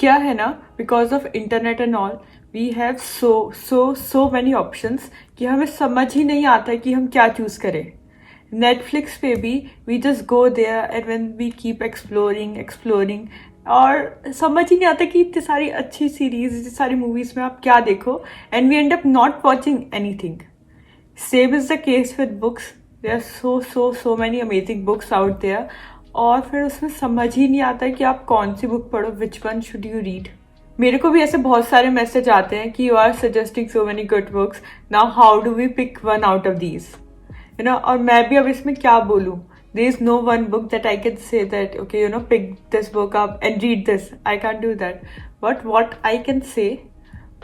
क्या है ना, because of internet and all we have so many options कि हमें समझ ही नहीं आता कि हम क्या चूज करें. नेटफ्लिक्स पे भी we just go there and when we keep exploring और समझ ही नहीं आता कि इतनी सारी अच्छी सीरीज, इतनी सारी मूवीज में आप क्या देखो, and we end up not watching anything. Same is the case with books. There are so many amazing books out there, और फिर उसमें समझ ही नहीं आता कि आप कौन सी बुक पढ़ो, which one should you read. मेरे को भी ऐसे बहुत सारे मैसेज आते हैं कि you are suggesting so many good books, now how do we pick one out of these, you know. और मैं भी अब इसमें क्या बोलूँ. There is no one book that I can say that okay you know pick this book up and read this. I can do that. But what I can say,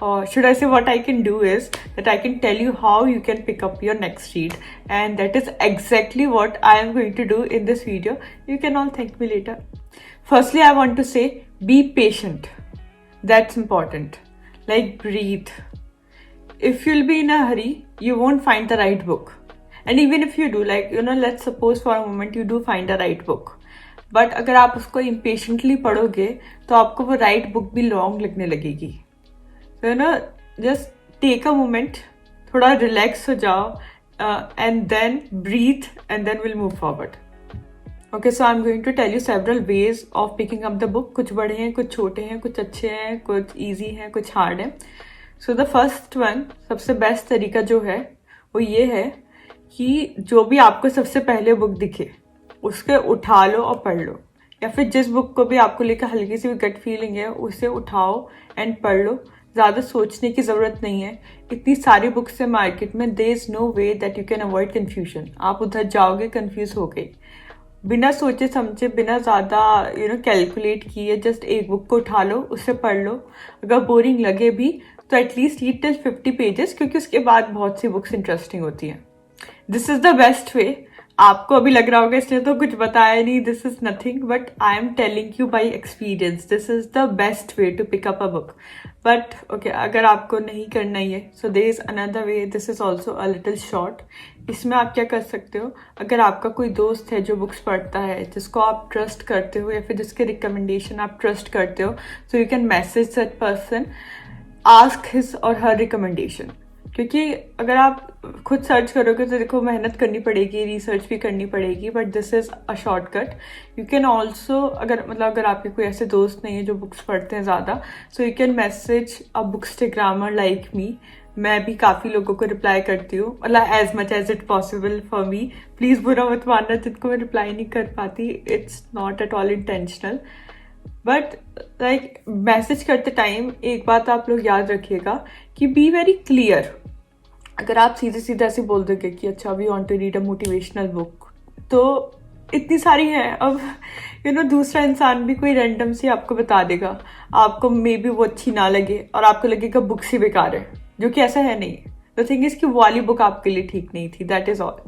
or should I say what I can do, is that I can tell you how you can pick up your next read, and that is exactly what I am going to do in this video. You can all thank me later. Firstly, I want to say be patient. That's important. Like breathe. If you'll be in a hurry, you won't find the right book. And even if you do, like you know, let's suppose for a moment you do find a right book, but अगर आप उसको impatiently पढ़ोगे तो आपको वो right book भी long लगने लगेगी. तो ना जस्ट टेक अ मोमेंट, थोड़ा रिलैक्स हो जाओ, and then breathe and then will move forward. Okay, so I am going to tell you several ways of picking up the book. कुछ बड़े हैं, कुछ छोटे हैं, कुछ अच्छे हैं, कुछ ईजी हैं, कुछ हार्ड हैं. सो द फर्स्ट वन, सबसे बेस्ट तरीका जो है वो ये है कि जो भी आपको सबसे पहले बुक दिखे उसके उठा लो और पढ़ लो, या फिर जिस बुक को भी आपको लेकर हल्की सी भी गट फीलिंग है उसे उठाओ एंड पढ़ लो. ज़्यादा सोचने की ज़रूरत नहीं है. इतनी सारी बुक्स है मार्केट में. There is no way that you can avoid confusion. आप उधर जाओगे कन्फ्यूज हो गए, बिना सोचे समझे, बिना ज़्यादा यू नो कैलकुलेट किए, जस्ट एक बुक को उठा लो, उससे पढ़ लो. अगर बोरिंग लगे भी तो एटलीस्ट रीड टिल 50 पेजेस, क्योंकि उसके बाद बहुत सी बुक्स इंटरेस्टिंग होती हैं. दिस इज़ द बेस्ट वे. आपको अभी लग रहा होगा इसने तो कुछ बताया नहीं, this is nothing, but I am telling you by experience this is the best way to pick up a book. But okay, अगर आपको नहीं करना ही है, so there is another way. This is also a little short. इसमें आप क्या कर सकते हो, अगर आपका कोई दोस्त है जो बुक्स पढ़ता है, जिसको आप ट्रस्ट करते हो, या फिर जिसके रिकमेंडेशन आप ट्रस्ट करते हो, सो you can message that person, ask his और हर रिकमेंडेशन. क्योंकि अगर आप खुद सर्च करोगे तो देखो मेहनत करनी पड़ेगी, रिसर्च भी करनी पड़ेगी, but this is a shortcut. You can also, अगर आपके कोई ऐसे दोस्त नहीं है जो बुक्स पढ़ते हैं ज़्यादा, so you can message a bookstagrammer like me. मैं भी काफ़ी लोगों को रिप्लाई करती हूँ, मतलब as much as it possible for me. Please बुरा मत मानना जिनको मैं रिप्लाई नहीं कर पाती. It's not at all intentional. But like message करते टाइम एक बात आप लोग याद रखिएगा कि बी वेरी क्लियर. अगर आप सीधे सीधे ऐसे बोल दोगे कि अच्छा we want to read a motivational book, तो इतनी सारी हैं. अब यू नो दूसरा इंसान भी कोई रैंडम सी आपको बता देगा, आपको मे बी वो अच्छी ना लगे और आपको लगेगा बुक्स ही बेकार है, जो कि ऐसा है नहीं. द थिंग इज कि वो वाली बुक आपके लिए ठीक नहीं थी, दैट इज ऑल.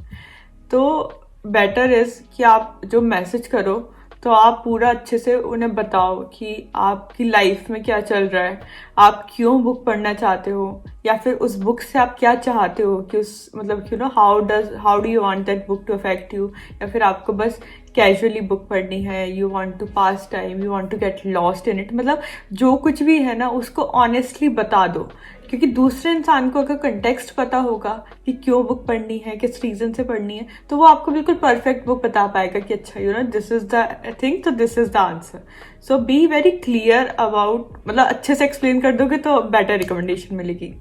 तो बेटर इज कि आप जो मैसेज करो तो आप पूरा अच्छे से उन्हें बताओ कि आपकी लाइफ में क्या चल रहा है, आप क्यों बुक पढ़ना चाहते हो, या फिर उस बुक से आप क्या चाहते हो कि उस मतलब you know how do you want that book to affect you, या फिर आपको बस कैजुअली बुक पढ़नी है, you want to pass time, you want to get lost in it. मतलब जो कुछ भी है ना उसको ऑनेस्टली बता दो, क्योंकि दूसरे इंसान को अगर कंटेक्स्ट पता होगा कि क्यों बुक पढ़नी है, किस रीज़न से पढ़नी है, तो वो आपको बिल्कुल परफेक्ट बुक बता पाएगा कि अच्छा you know this is the thing, तो this is the answer. So be very clear about, मतलब अच्छे से एक्सप्लेन कर दोगे तो बेटर रिकमेंडेशन मिलेगी.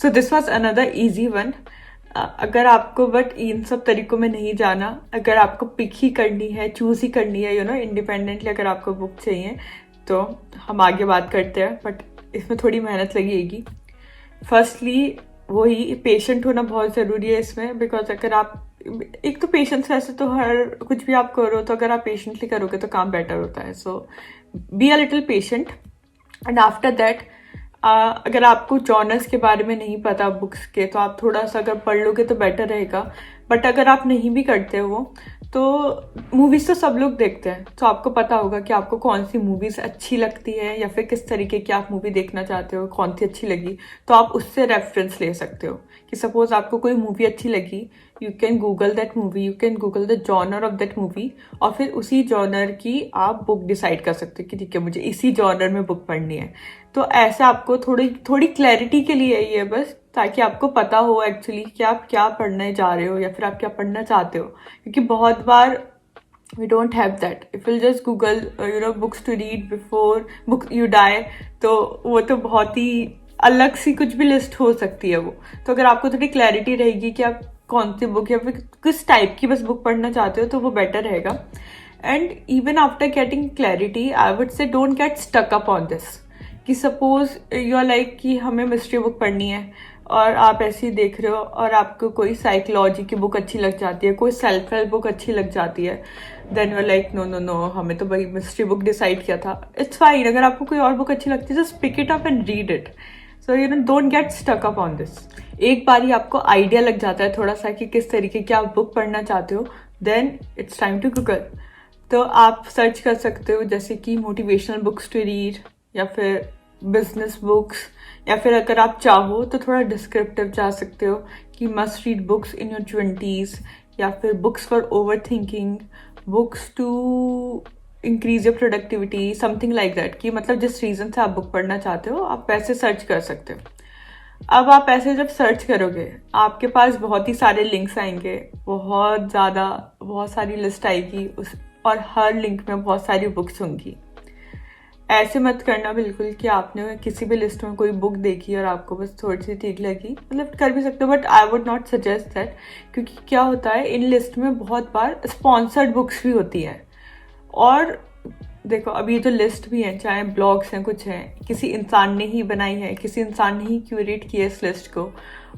So this was another easy one. अगर आपको बट इन सब तरीकों में नहीं जाना, अगर आपको पिक ही करनी है, चूज ही करनी है, यू नो इंडिपेंडेंटली अगर आपको बुक चाहिए, तो हम आगे बात करते हैं. बट इसमें थोड़ी मेहनत लगेगी. फर्स्टली वही पेशेंट होना बहुत ज़रूरी है इसमें, बिकॉज अगर आप एक तो पेशेंस, वैसे तो हर कुछ भी आप करो तो अगर आप पेशेंटली करोगे तो काम बेटर होता है. So be a little patient. And after that अगर आपको जॉनर्स के बारे में नहीं पता बुक्स के, तो आप थोड़ा सा अगर पढ़ लोगे तो बेटर रहेगा. बट अगर आप नहीं भी करते हो तो मूवीज़ तो सब लोग देखते हैं, तो आपको पता होगा कि आपको कौन सी मूवीज़ अच्छी लगती है या फिर किस तरीके की आप मूवी देखना चाहते हो, कौन सी अच्छी लगी, तो आप उससे रेफरेंस ले सकते हो। कि सपोज आपको कोई मूवी अच्छी लगी, you can Google that movie, you can Google the genre of that movie, और फिर उसी जॉनर की आप बुक डिसाइड कर सकते हो कि ठीक है मुझे इसी जॉनर में बुक पढ़नी है। तो ऐसे आपको थोड़ी थोड़ी क्लैरिटी के लिए ये बस, ताकि आपको पता हो एक्चुअली कि आप क्या पढ़ने जा रहे हो या फिर आप क्या पढ़ना चाहते हो। क्योंकि बहुत बार we don't have that. If you'll just Google books to read before book you die, तो वो तो बहुत ही अलग सी कुछ भी लिस्ट हो सकती है वो। तो अगर आपको थोड़ी क्लैरिटी रहेगी कि आप कौन सी बुक या फिर किस टाइप की बस बुक पढ़ना चाहते हो, तो वो बेटर रहेगा। And even after getting clarity I would say don't get stuck up on this. कि सपोज यू आर लाइक कि हमें मिस्ट्री बुक पढ़नी है और आप ऐसे ही देख रहे हो और आपको कोई साइकोलॉजी की बुक अच्छी लग जाती है, कोई सेल्फ हेल्प बुक अच्छी लग जाती है, then you are like no no no, हमें तो भाई मिस्ट्री बुक डिसाइड किया था। इट्स फाइन, अगर आपको कोई और बुक अच्छी लगती है just pick it up and read it. So don't get stuck up on this. एक बार ही आपको आइडिया लग जाता है थोड़ा सा कि किस तरीके की आप बुक पढ़ना चाहते हो, then it's time to Google. तो आप सर्च कर सकते हो जैसे कि मोटिवेशनल बुक्स टू रीड या फिर बिजनेस बुक्स, या फिर अगर आप चाहो तो थोड़ा डिस्क्रिप्टिव जा सकते हो कि must read books in your 20s, या फिर books for over thinking, books to increase your productivity, something like that. कि मतलब जिस रीज़न से आप बुक पढ़ना चाहते हो आप वैसे सर्च कर सकते हो। अब आप ऐसे जब सर्च करोगे आपके पास बहुत ही सारे लिंक्स आएंगे, बहुत सारी लिस्ट आएगी उस, और हर लिंक में बहुत सारी बुक्स होंगी। ऐसे मत करना बिल्कुल कि आपने किसी भी लिस्ट में कोई बुक देखी और आपको बस थोड़ी सी ठीक लगी, मतलब कर भी सकते हो but I would not suggest that. क्योंकि क्या होता है इन लिस्ट में बहुत बार स्पॉन्सर्ड बुक्स भी होती हैं। और देखो अब ये जो लिस्ट भी है, चाहे ब्लॉग्स हैं कुछ हैं, किसी इंसान ने ही बनाई है, किसी इंसान ने ही क्यूरेट किया इस लिस्ट को,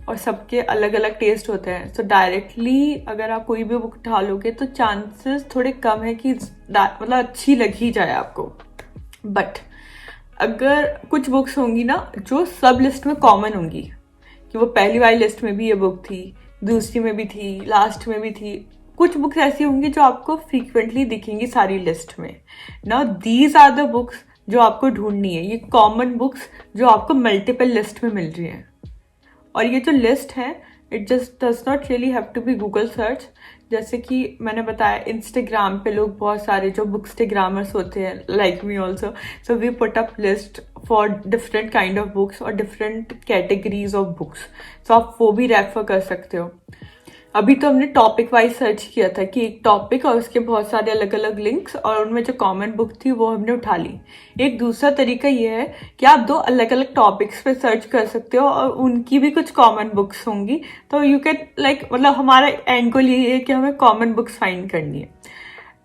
और सबके अलग अलग टेस्ट होते हैं। सो डायरेक्टली अगर आप कोई भी बुक उठा लोगे तो चांसेस थोड़े कम है कि मतलब अच्छी लग ही जाए आपको। बट अगर कुछ बुक्स होंगी ना जो सब लिस्ट में कॉमन होंगी, कि वो पहली वाली लिस्ट में भी ये बुक थी, दूसरी में भी थी, लास्ट में भी थी, कुछ बुक्स ऐसी होंगी जो आपको फ्रीक्वेंटली दिखेंगी सारी लिस्ट में। Now these are the books जो आपको ढूंढनी है, ये कॉमन बुक्स जो आपको मल्टीपल लिस्ट में मिल रही हैं। और ये जो लिस्ट है it just does not really have to be Google search. जैसे कि मैंने बताया इंस्टाग्राम पे लोग बहुत सारे जो बुक्सटाग्रामर्स होते हैं, like me also, so we put up list for different kind of books और different categories of books. So आप वो भी रेफर कर सकते हो। अभी तो हमने टॉपिक वाइज सर्च किया था कि एक टॉपिक और उसके बहुत सारे अलग अलग लिंक्स, और उनमें जो कॉमन बुक थी वो हमने उठा ली। एक दूसरा तरीका ये है कि आप दो अलग अलग टॉपिक्स पे सर्च कर सकते हो और उनकी भी कुछ कॉमन बुक्स होंगी, तो यू कैन लाइक मतलब हमारा एंड गोल ये है कि हमें कॉमन बुक्स फाइंड करनी है।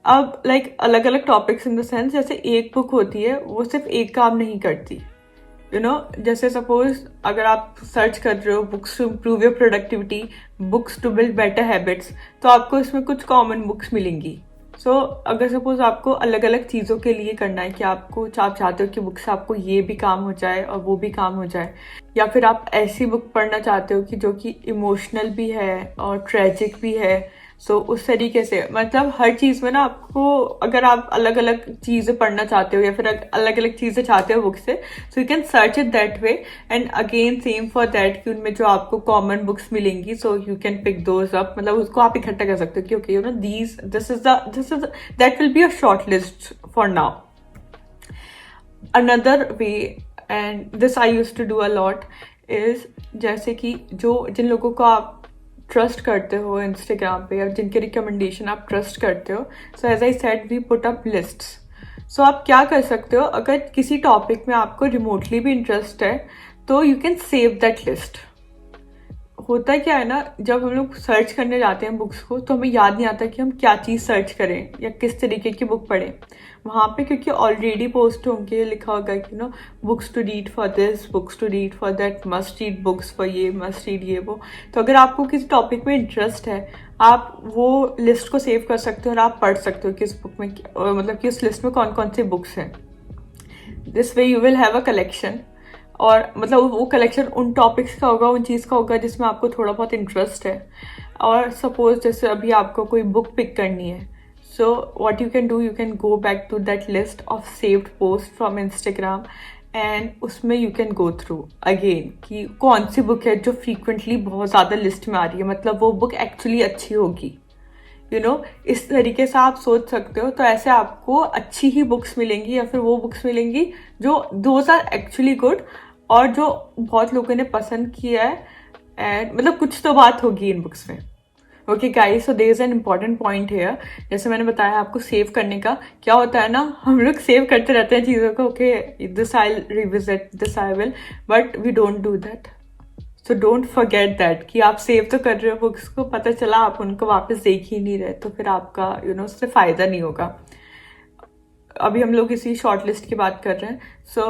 अब लाइक अलग अलग टॉपिक्स इन द सेंस, जैसे एक बुक होती है वो सिर्फ एक काम नहीं करती, जैसे सपोज अगर आप सर्च कर रहे हो books to improve your productivity, books to build better habits, तो आपको इसमें कुछ कॉमन बुक्स मिलेंगी। सो अगर सपोज आपको अलग अलग चीज़ों के लिए करना है कि आप चाहते हो कि बुक से आपको ये भी काम हो जाए और वो भी काम हो जाए, या फिर आप ऐसी बुक पढ़ना चाहते हो कि जो कि इमोशनल भी है और ट्रेजिक भी है, सो उस तरीके से मतलब हर चीज़ में ना आपको, अगर आप अलग अलग चीज़ें पढ़ना चाहते हो या फिर अलग अलग चीज़ें चाहते हो बुक से, so you can search it that way. And again same for that कि उनमें जो आपको कॉमन बुक्स मिलेंगी, so you can pick those up, मतलब उसको आप इकट्ठा कर सकते हो कि okay this is that will be a short list for now. Another way, and this I used to do a lot, is जैसे कि जिन लोगों को आप ट्रस्ट करते हो इंस्टाग्राम पे या जिनके रिकमेंडेशन आप ट्रस्ट करते हो, so as I said we put up lists. So आप क्या कर सकते हो, अगर किसी टॉपिक में आपको रिमोटली भी इंटरेस्ट है तो you can save that list. होता क्या है ना, जब हम लोग सर्च करने जाते हैं बुक्स को तो हमें याद नहीं आता कि हम क्या चीज़ सर्च करें या किस तरीके की बुक पढ़ें वहाँ पे, क्योंकि ऑलरेडी पोस्ट होंगे, लिखा होगा कि books to read for this, books to read for that, must read books for ये, मस्ट रीड ये वो। तो अगर आपको किसी टॉपिक में इंटरेस्ट है आप वो लिस्ट को सेव कर सकते हो और आप पढ़ सकते हो कि उस बुक में मतलब कि उस लिस्ट में कौन कौन सी बुक्स हैं। This way you will have a collection और मतलब वो कलेक्शन उन टॉपिक्स का होगा, उन चीज़ का होगा जिसमें आपको थोड़ा बहुत इंटरेस्ट है। और सपोज जैसे अभी आपको कोई बुक पिक करनी है, so what you can do, you can go back to that list of saved post from Instagram and उसमें you can go through again कि कौन सी बुक है जो फ्रीक्वेंटली बहुत ज़्यादा लिस्ट में आ रही है, मतलब वो बुक एक्चुअली अच्छी होगी। यू नो, इस तरीके से आप सोच सकते हो। तो ऐसे आपको अच्छी ही बुक्स मिलेंगी, या फिर वो बुक्स मिलेंगी जो दोज आर एक्चुअली गुड और जो बहुत लोगों ने पसंद किया है। एंड मतलब कुछ तो बात होगी इन बुक्स में। Okay guys, so there is an important point here. जैसे मैंने बताया आपको सेव करने का, क्या होता है ना, हम लोग सेव करते रहते हैं चीज़ों को, okay this I revisit, this I will, but we don't do that. So don't forget that कि आप सेव तो कर रहे हो बुक्स को, पता चला आप उनको वापस देख ही नहीं रहे, तो फिर आपका उससे फ़ायदा नहीं होगा। अभी हम लोग इसी शॉर्ट लिस्ट की बात कर रहे हैं। सो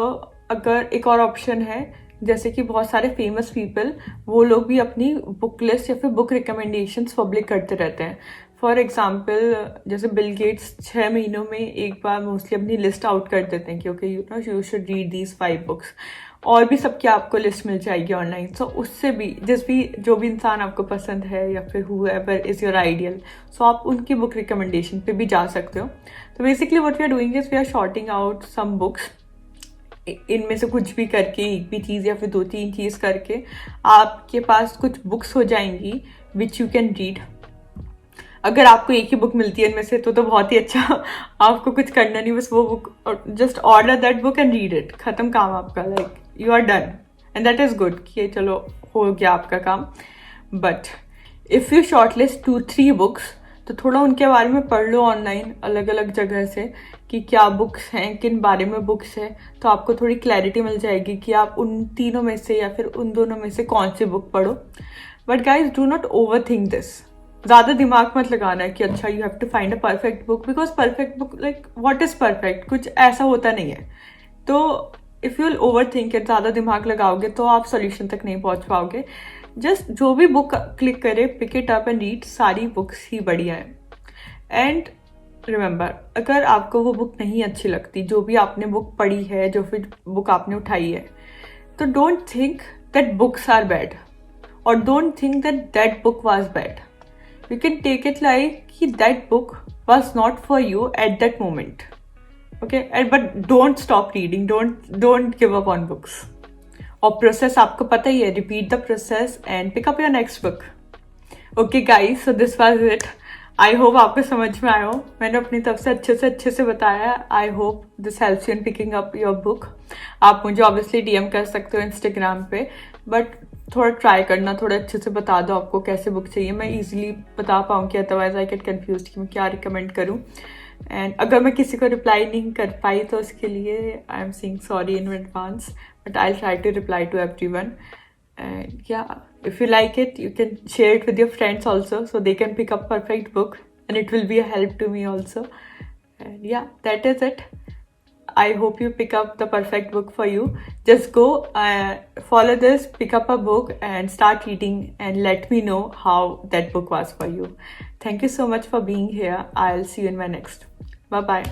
अगर एक और ऑप्शन है, जैसे कि बहुत सारे फेमस पीपल, वो लोग भी अपनी बुक लिस्ट या फिर बुक रिकमेंडेशंस पब्लिक करते रहते हैं। फॉर एग्जाम्पल जैसे बिल गेट्स 6 महीनों में एक बार मोस्टली अपनी लिस्ट आउट कर देते हैं कि okay you should read these 5 books. और भी सबकी आपको लिस्ट मिल जाएगी ऑनलाइन। सो उससे भी जो भी इंसान आपको पसंद है या फिर whoever इज योर आइडियल, सो आप उनकी बुक रिकमेंडेशन पे भी जा सकते हो। तो basically what we are doing is we are sorting out some books, इनमें से कुछ भी करके, एक भी चीज़ या फिर 2-3 चीज़ करके आपके पास कुछ बुक्स हो जाएंगी विच यू कैन रीड। अगर आपको एक ही बुक मिलती है इनमें से तो बहुत ही अच्छा। आपको कुछ करना नहीं, बस वो book just order that book and read it, खत्म काम आपका, like you are done and that is good कि चलो हो गया आपका काम। But if you shortlist 2-3 books, तो थोड़ा उनके बारे में पढ़ लो ऑनलाइन अलग अलग जगह से कि क्या बुक्स हैं, किन बारे में बुक्स है, तो आपको थोड़ी क्लैरिटी मिल जाएगी कि आप उन तीनों में से या फिर उन दोनों में से कौन सी बुक पढ़ो। But guys do not over think this. ज़्यादा दिमाग मत लगाना है कि अच्छा you have to find a perfect book, because perfect book, like what is perfect, कुछ ऐसा होता नहीं है। तो if you will over think it, ज़्यादा दिमाग लगाओगे तो आप सोल्यूशन तक नहीं पहुंच पाओगे। जस्ट जो भी बुक क्लिक करे, pick it up and read, सारी बुक्स ही बढ़िया है। एंड रिमेंबर, अगर आपको वो बुक नहीं अच्छी लगती, जो भी आपने बुक पढ़ी है, जो फिर बुक आपने उठाई है, तो don't think that books are bad और don't think that that book was bad. You can take it like कि that book was not for you at that moment, okay, and but don't stop reading, don't give up on books. और process आपको पता ही है, repeat the process and pick up your next book. Okay guys, so this was it. I hope आपको समझ में आया हो, मैंने अपनी तरफ से अच्छे से बताया। I hope this helps you in picking up your book. आप मुझे ऑब्वियसली डीएम कर सकते हो इंस्टाग्राम पे, बट थोड़ा ट्राई करना, थोड़ा अच्छे से बता दो आपको कैसे बुक चाहिए, मैं इजीली बता पाऊँगी, अदरवाइज आई गेट कन्फ्यूज कि मैं क्या रिकमेंड करूँ। एंड अगर मैं किसी को रिप्लाई नहीं कर पाई तो उसके लिए I am saying sorry in advance, but I'll try to reply to everyone. And yeah, if you like it, you can share it with your friends also, so they can pick up perfect book and it will be a help to me also. And yeah, that is it. I hope you pick up the perfect book for you. Just go follow this, pick up a book and start reading and let me know how that book was for you. Thank you so much for being here. I'll see you in my next. Bye bye.